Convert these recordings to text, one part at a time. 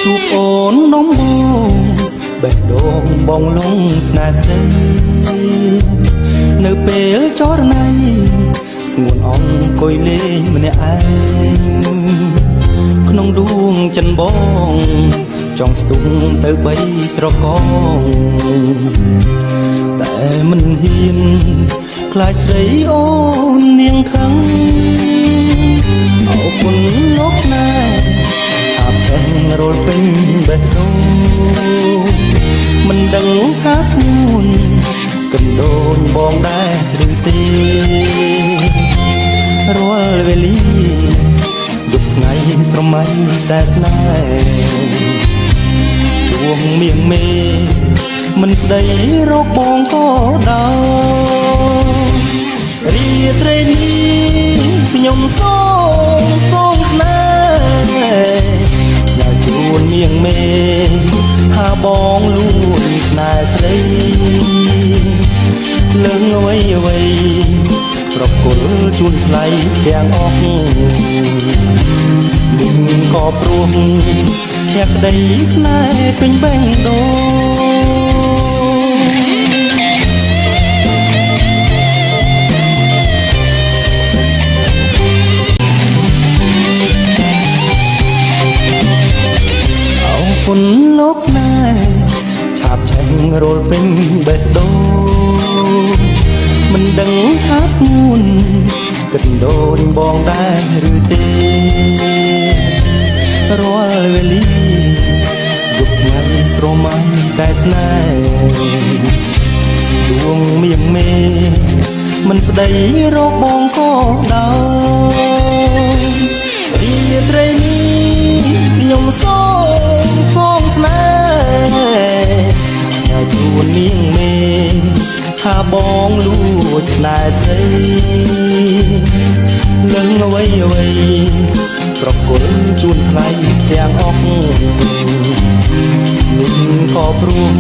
ជួបអូននំបងបេះដូងបងលងស្នេហ៍ស្រីនៅពេលចរណៃស្ងួនអង្គុយលេងម្នាក់ឯងក្នុងដួងចិនបងចង់ស្ទុំទៅបីត្រកងតែមិនហ៊ានខ្លាចស្រីអូននាងខឹងអរគុណលោកណែឆាប់ឆេះរលពេញបេះដូងមិនដឹងថាស្ងួនកណ្ដូនបងដែរឬទេរាល់វេលាយប់ថ្ងៃស្រមៃតែស្នេហ៍ដួងមៀងមេមិនស្ដីរកបងក៏ដោយរាត្រីនេះខ្ញុំសូមស្នេហ៍ញ៉ាំជួនមៀងមេថាបងលួងស្នេហ៍ស្រីលើងអ្វីប្រគល់ជូនថ្លៃទាំងអស់នឹងក៏ព្រោះភក្តីស្នេហ៍ពេញបេះដូងអរគុណលោកស្នេហ៍ឆាប់ឆេះរលពេញបេះដូងមិនដឹងថាស្ងួនកណ្ដូនបងដែរឬទេរាល់វេលាយប់ថ្ងៃស្រមៃតែស្នេហ៍ដួងមៀងមេមិនស្ដីរកបងក៏ដោយរាត្រីនេះខ្ញុំសូមស្នេហ៍ឲ្យជួនមៀងមេថាបងលួចស្នេហ៍ស្រីនឹងអ្វីប្រគល់ជូនថ្លៃទាំងអស់នេះក៏ព្រោះ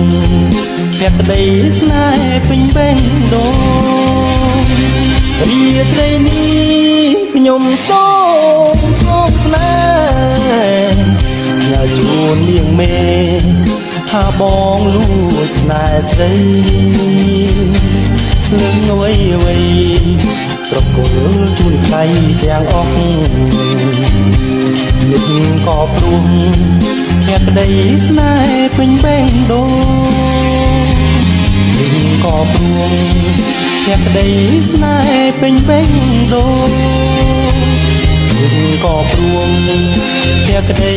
ភក្តីស្នេហ៍ពេញបេះដូងរាត្រីនេះខ្ញុំសូមស្នេហ៍ញ៉ាំជួននាងមេថាបងលួចស្នេហ៍ស្រីនឹងអ្វីប្រគល់ជូនថ្លៃទាំងអស់នេះក៏ព្រោះភក្តីស្នេហ៍ពេញបេះដូងនេះក៏ព្រោះភក្តីស្នេហ៍ពេញបេះដូងនេះក៏ព្រោះភក្តី